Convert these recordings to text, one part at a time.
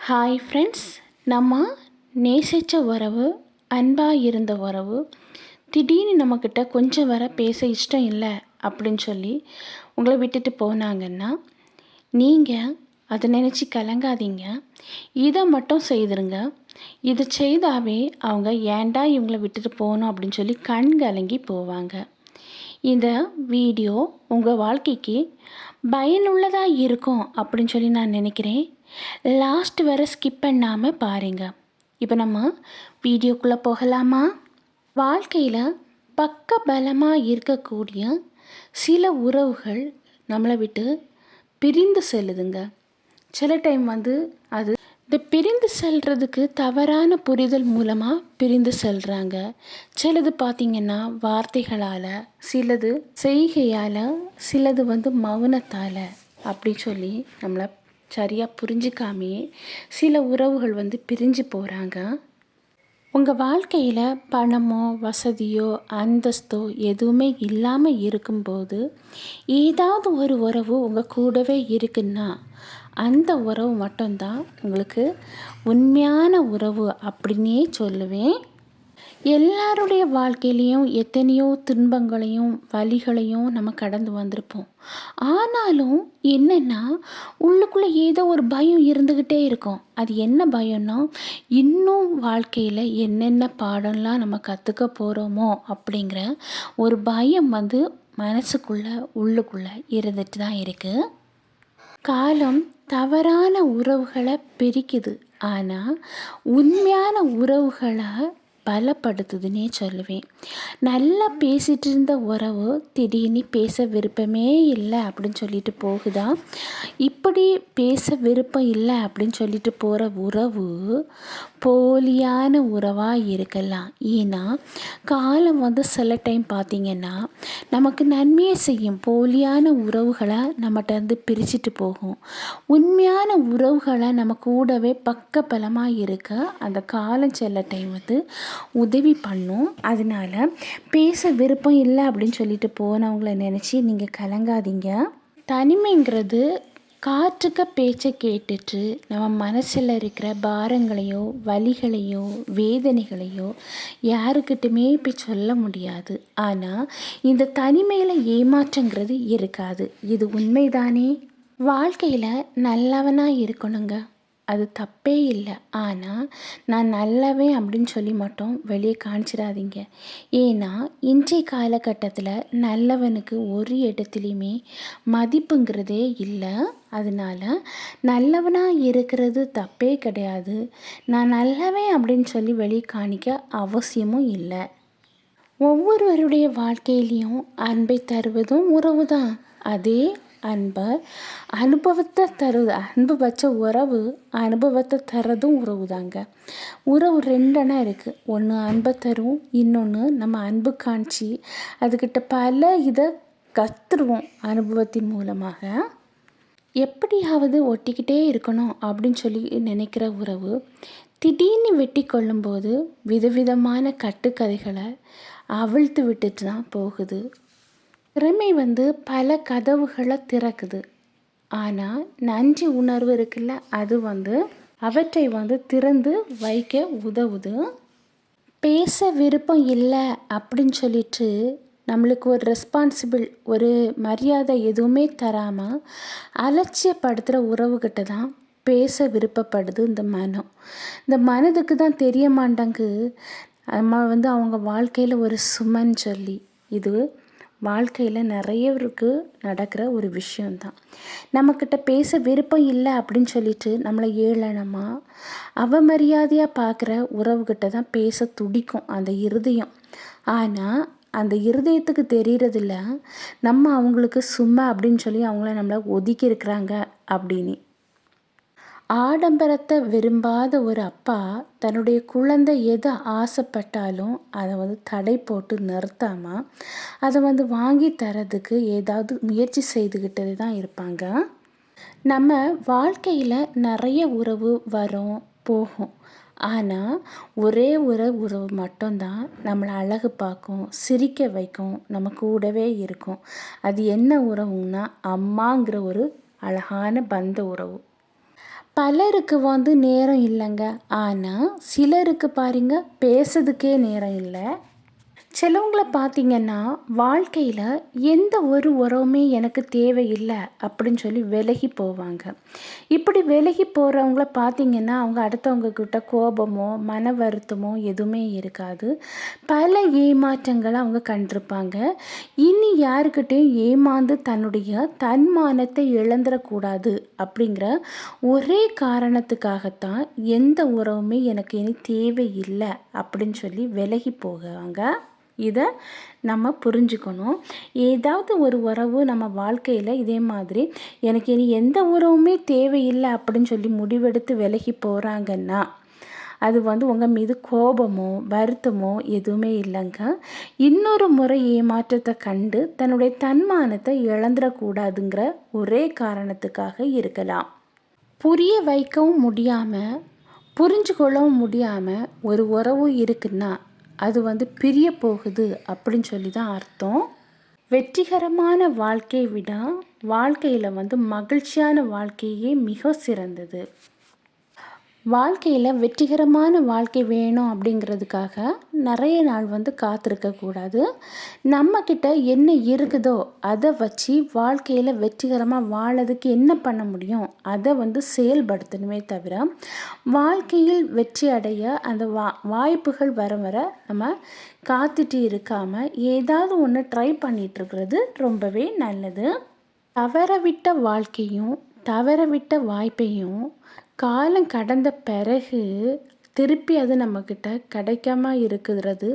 Hi friends, நம்ம நேசித்த உறவு, அன்பாக இருந்த உறவு திடீர்னு நம்மக்கிட்ட கொஞ்சம் வர பேச இஷ்டம் இல்லை அப்படின்னு சொல்லி உங்களை விட்டுட்டு போனாங்கன்னா, நீங்கள் அதை நினச்சி கலங்காதீங்க. இதை மட்டும் செய்திருங்க. இது செய்தாவே அவங்க ஏன்டா இவங்களை விட்டுட்டு போகணும் அப்படின்னு சொல்லி கண் கலங்கி போவாங்க. இந்த வீடியோ உங்கள் வாழ்க்கைக்கு பயனுள்ளதாக இருக்கும் அப்படின்னு சொல்லி நான் நினைக்கிறேன். லாஸ்ட் வரை ஸ்கிப் பண்ணாமல் பாருங்கள். இப்போ நம்ம வீடியோக்குள்ளே போகலாமா? வாழ்க்கையில் பக்க பலமாக இருக்கக்கூடிய சில உறவுகள் நம்மளை விட்டு பிரிந்து செல்லுதுங்க. சில டைம் அது இந்த பிரிந்து செல்றதுக்கு தவறான புரிதல் மூலமாக பிரிந்து செல்கிறாங்க. சிலது பார்த்திங்கன்னா வார்த்தைகளால், சிலது செய்கையால், சிலது மௌனத்தால் அப்படி சொல்லி நம்மளை சரியாக புரிஞ்சிக்காமே சில உறவுகள் பிரிஞ்சு போகிறாங்க. உங்கள் வாழ்க்கையில் பணமோ வசதியோ அந்தஸ்தோ எதுவுமே இல்லாமல் இருக்கும்போது ஏதாவது ஒரு உறவு உங்கள் கூடவே இருக்குன்னா அந்த உறவு மட்டும்தான் உங்களுக்கு உண்மையான உறவு அப்படின்னே சொல்லுவேன். எல்லாருடைய வாழ்க்கையிலையும் எத்தனையோ துன்பங்களையும் வலிகளையும் நம்ம கடந்து வந்திருப்போம். ஆனாலும் என்னென்னா, உள்ளுக்குள்ளே ஏதோ ஒரு பயம் இருந்துக்கிட்டே இருக்கும். அது என்ன பயம்னா, இன்னும் வாழ்க்கையில் என்னென்ன பாடம்லாம் நம்ம கற்றுக்க போகிறோமோ அப்படிங்கிற ஒரு பயம் மனசுக்குள்ளே உள்ளுக்குள்ளே இருந்துட்டு தான் இருக்குது. காலம் தவறான உறவுகளை பிரிக்குது, ஆனால் உண்மையான உறவுகளை பலப்படுத்துதுன்னே சொல்லுவேன். நல்லா பேசிகிட்டு இருந்த உறவு திடீர்னு பேச விருப்பமே இல்லை அப்படின்னு சொல்லிட்டு போகுதா? இப்படி பேச விருப்பம் இல்லை அப்படின்னு சொல்லிட்டு போகிற உறவு போலியான உறவாக இருக்கலாம். ஏன்னா காலம் சில டைம் பார்த்திங்கன்னா நமக்கு நன்மையை செய்யும். போலியான உறவுகளை நம்மகிட்ட பிரிச்சுட்டு போகும். உண்மையான உறவுகளை நம்ம கூடவே பக்கபலமாக இருக்க அந்த காலம் சில டைம் உதவி பண்ணும். அதனால் பேச விருப்பம் இல்லை அப்படின்னு சொல்லிட்டு போனவங்கள நினச்சி நீங்கள் கலங்காதீங்க. தனிமைங்கிறது காற்றுக்க பேச்சை கேட்டுட்டு நம்ம மனசில் இருக்கிற பாரங்களையோ வலிகளையோ வேதனைகளையோ யாருக்கிட்டுமே போய் சொல்ல முடியாது. ஆனால் இந்த தனிமையில் ஏமாற்றங்கிறது இருக்காது. இது உண்மைதானே? வாழ்க்கையில் நல்லவனாக இருக்கணுங்க, அது தப்பே இல்லை. ஆனால் நான் நல்லவன் அப்படின்னு சொல்லி மட்டும் வெளியே காமிச்சிடாதீங்க. ஏன்னா இன்றைய காலகட்டத்தில் நல்லவனுக்கு ஒரு இடத்துலையுமே மதிப்புங்கிறதே இல்லை. அதனால் நல்லவனாக இருக்கிறது தப்பே கிடையாது. நான் நல்லவன் அப்படின்னு சொல்லி வெளியே காணிக்க அவசியமும் இல்லை. ஒவ்வொருவருடைய வாழ்க்கையிலையும் அன்பை தருவதும் உறவு தான். அதே அன்பை அனுபவத்தை தருவது, அன்பு வச்ச உறவு அனுபவத்தை தர்றதும் உறவு தாங்க. உறவு ரெண்டனா இருக்குது. ஒன்று அன்பை தரும், இன்னொன்று நம்ம அன்பு காணிச்சி அதுக்கிட்ட பல இதை கற்றுருவோம் அனுபவத்தின் மூலமாக. எப்படியாவது ஒட்டிக்கிட்டே இருக்கணும் அப்படின்னு சொல்லி நினைக்கிற உறவு திடீர்னு வெட்டி கொள்ளும்போது விதவிதமான கட்டுக்கதைகளை அவிழ்த்து விட்டுட்டு தான் போகுது. திறமை பல கதவுகளை திறக்குது. ஆனால் நன்றி உணர்வு இருக்குல்ல, அது அவற்றை திறந்து வைக்க உதவுது. பேச விருப்பம் இல்லை அப்படின்னு சொல்லிட்டு நம்மளுக்கு ஒரு ரெஸ்பான்சிபிள், ஒரு மரியாதை எதுவுமே தராமல் அலட்சியப்படுத்துகிற உறவுகிட்ட தான் பேச விருப்பப்படுது இந்த மனம். இந்த மனதுக்கு தான் தெரிய மாட்டாங்க நம்ம அவங்க வாழ்க்கையில் ஒரு சுமன்னு சொல்லி. இது வாழ்க்கையில் நிறையவருக்கு நடக்கிற ஒரு விஷயந்தான். நம்மக்கிட்ட பேச விருப்பம் இல்லை அப்படின்னு சொல்லிட்டு நம்மளை ஏளனமாக அவமரியாதையாக பார்க்குற உறவுகிட்ட தான் பேச துடிக்கும் அந்த இருதயம். ஆனால் அந்த இருதயத்துக்கு தெரிகிறதில்ல நம்ம அவங்களுக்கு சும்மா அப்படின்னு சொல்லி அவங்கள நம்மளை ஒதுக்கி இருக்கிறாங்க அப்படின்னு. ஆடம்பரத்தை விரும்பாத ஒரு அப்பா தன்னுடைய குழந்தை எதை ஆசைப்பட்டாலும் அதை தடை போட்டு நிறுத்தாமல் அதை வாங்கி தரதுக்கு ஏதாவது முயற்சி செய்துக்கிட்டே தான் இருப்பாங்க. நம்ம வாழ்க்கையில் நிறைய உறவு வரும் போகும். ஆனால் ஒரே ஒரு உறவு மட்டும்தான் நம்மளை அழகு பார்க்கும், சிரிக்க வைக்கும், நம்ம கூடவே இருக்கும். அது என்ன உறவுன்னா அம்மாங்கிற ஒரு அழகான பந்த உறவு. பலருக்கு வந்து நேரம் இல்லைங்க. ஆனால் சிலருக்கு பாருங்க பேசுறதுக்கே நேரம் இல்லை. சிலவங்கள பார்த்தீங்கன்னா, வாழ்க்கையில எந்த ஒரு உறவுமே எனக்கு தேவையில்ல அப்படின்னு சொல்லி விலகி போவாங்க. இப்படி விலகி போறவங்கள பார்த்தீங்கன்னா, அவங்க அடுத்தவங்க கிட்ட கோபமோ, மன வருத்தமோ எதுவுமே இருக்காது. பல ஏமாற்றங்கள அவங்க கண்டிருப்பாங்க. இனி யாருக்கிட்டயும் ஏமாந்து தன்னுடைய தன்மானத்தை இழந்துறக்கூடாது அப்படிங்கிற ஒரே காரணத்துக்காகத்தான் எந்த உறவுமே எனக்கு இனி தேவையில்ல அப்படின்னு சொல்லி விலகி போவாங்க. இதை நம்ம புரிஞ்சுக்கணும். ஏதாவது ஒரு உறவு நம்ம வாழ்க்கையில் இதே மாதிரி எனக்கு இனி எந்த உறவுமே தேவையில்லை அப்படின்னு சொல்லி முடிவெடுத்து விலகி போகிறாங்கன்னா, அது வந்து உங்கள் மீது கோபமோ வருத்தமோ எதுவுமே இல்லைங்க. இன்னொரு முறை ஏமாற்றத்தை கண்டு தன்னுடைய தன்மானத்தை இழந்துடக்கூடாதுங்கிற ஒரே காரணத்துக்காக இருக்கலாம். புரிய வைக்கவும் முடியாமல் புரிஞ்சு கொள்ளவும் முடியாமல் ஒரு உறவு இருக்குன்னா அது வந்து பிரிய போகுது அப்படின்னு சொல்லி தான் அர்த்தம். வெற்றிகரமான வாழ்க்கையை விட வாழ்க்கையில் வந்து மகிழ்ச்சியான வாழ்க்கையே மிக சிறந்தது. வாழ்க்கையில் வெற்றிகரமான வாழ்க்கை வேணும் அப்படிங்கிறதுக்காக நிறைய நாள் வந்து காத்திருக்கக்கூடாது. நம்மக்கிட்ட என்ன இருக்குதோ அதை வச்சு வாழ்க்கையில் வெற்றிகரமாக வாழறதுக்கு என்ன பண்ண முடியும் அதை வந்து செயல்படுத்தணுமே தவிர, வாழ்க்கையில் வெற்றி அடைய அந்த வாய்ப்புகள் வர வர நம்ம காத்துட்டு இருக்காமல் ஏதாவது ஒன்று ட்ரை பண்ணிகிட்ருக்கிறது ரொம்பவே நல்லது. தவறவிட்ட வாழ்க்கையும் தவறவிட்ட வாய்ப்பையும் காலம் கடந்த பிறகு திருப்பி அது நம்மக்கிட்ட கிடைக்காம இருக்கிறது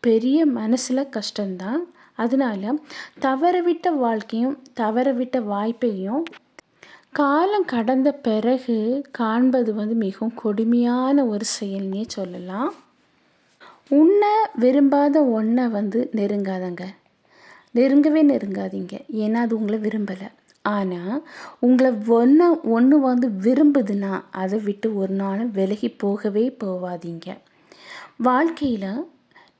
பெரிய மனசில் கஷ்டம்தான். அதனால தவறவிட்ட வாழ்க்கையும் தவறவிட்ட வாய்ப்பையும் காலம் கடந்த பிறகு காண்பது வந்து மிகவும் கொடுமையான ஒரு செயல்னே சொல்லலாம். உன்னை விரும்பாத ஒன்றை வந்து நெருங்கவே நெருங்காதீங்க. ஏன்னா அது உங்களை விரும்பலை. ஆனால் உங்களை ஒன்று வந்து விரும்புதுன்னா அதை விட்டு ஒரு நாள் விலகி போகவே போகாதீங்க. வாழ்க்கையில்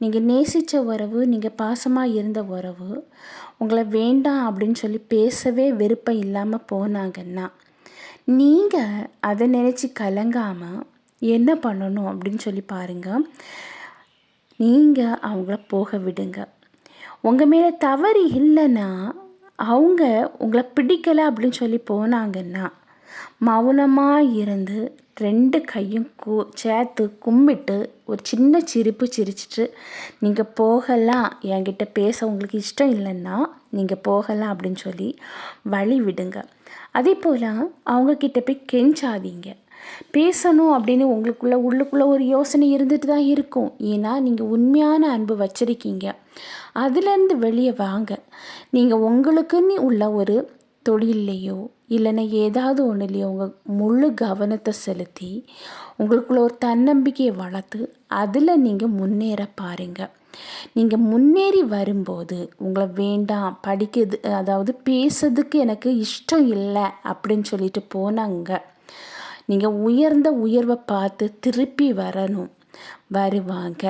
நீங்கள் நேசித்த உறவு, நீங்கள் பாசமாக இருந்த உறவு உங்களை வேண்டாம் அப்படின்னு சொல்லி பேசவே விருப்பம் இல்லாமல் போனாங்கன்னா, நீங்கள் அதை நினச்சி கலங்காமல் என்ன பண்ணணும் அப்படின்னு சொல்லி பாருங்கள். நீங்கள் அவங்கள போக விடுங்க. உங்கள் மேலே தவறு இல்லைன்னா, அவங்க உங்களை பிடிக்கலை அப்படின்னு சொல்லி போனாங்கன்னா, மௌனமாக இருந்து 2 கையும் சேர்த்து கும்பிட்டு ஒரு சின்ன சிரிப்பு சிரிச்சிட்டு, நீங்கள் போகலாம், என்கிட்ட பேச உங்களுக்கு இஷ்டம் இல்லைன்னா நீங்கள் போகலாம் அப்படின்னு சொல்லி வழி விடுங்க. அதே போல் அவங்கக்கிட்ட போய் கெஞ்சாதீங்க. பேசணும் அப்படின்னு உள்ளுக்குள்ளே ஒரு யோசனை இருந்துட்டு தான் இருக்கும். ஏன்னா நீங்கள் உண்மையான அன்பு வச்சிருக்கீங்க. அதுலேருந்து வெளியே வாங்க. நீங்கள் உங்களுக்குன்னு உள்ள ஒரு தொழில்லையோ இல்லைன்னா ஏதாவது ஒன்றுலையோ உங்கள் முழு கவனத்தை செலுத்தி உங்களுக்குள்ள ஒரு தன்னம்பிக்கையை வளர்த்து அதில் நீங்கள் முன்னேற பாருங்கள். நீங்கள் முன்னேறி வரும்போது உங்களை வேண்டாம், படிக்கிறது அதாவது பேசுறதுக்கு எனக்கு இஷ்டம் இல்லை அப்படின்னு சொல்லிட்டு போனாங்க, நீங்கள் உயர்ந்த உயர்வை பார்த்து திருப்பி வருவாங்க.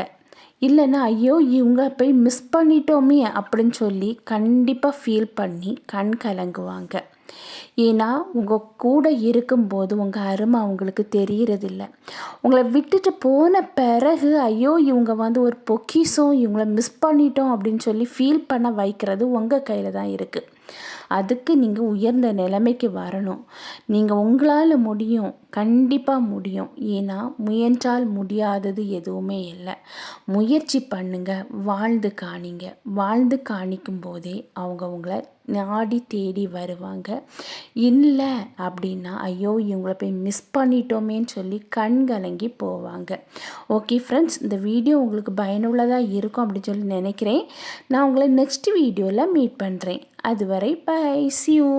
இல்லைன்னா ஐயோ இவங்க போய் மிஸ் பண்ணிட்டோமே அப்படின்னு சொல்லி கண்டிப்பாக ஃபீல் பண்ணி கண் கலங்குவாங்க. ஏன்னா உங்கள் கூட இருக்கும்போது உங்கள் அருமை அவங்களுக்கு தெரியறதில்ல. உங்களை விட்டுட்டு போன பிறகு ஐயோ இவங்க வந்து ஒரு பொக்கிஷம், இவங்கள மிஸ் பண்ணிட்டோம் அப்படின்னு சொல்லி ஃபீல் பண்ண வைக்கிறது உங்கள் கையில் தான் இருக்குது. அதுக்கு நீங்கள் உயர்ந்த நிலைமைக்கு வரணும். நீங்கள் உங்களால் முடியும், கண்டிப்பாக முடியும். ஏன்னா முயன்றால் முடியாதது எதுவுமே இல்லை. முயற்சி பண்ணுங்க, வாழ்ந்து காணிங்க. வாழ்ந்து காணிக்கும் போதே அவங்க உங்களை நாடி தேடி வருவாங்க. இல்லை அப்படின்னா ஐயோ இவங்களை போய் மிஸ் பண்ணிட்டோமேன்னு சொல்லி கண் கலங்கி போவாங்க. ஓகே ஃப்ரெண்ட்ஸ், இந்த வீடியோ உங்களுக்கு பயனுள்ளதாக இருக்கும் அப்படின்னு சொல்லி நினைக்கிறேன். நான் உங்களை நெக்ஸ்ட் வீடியோவில் மீட் பண்ணுறேன். அதுவரை பை, see you.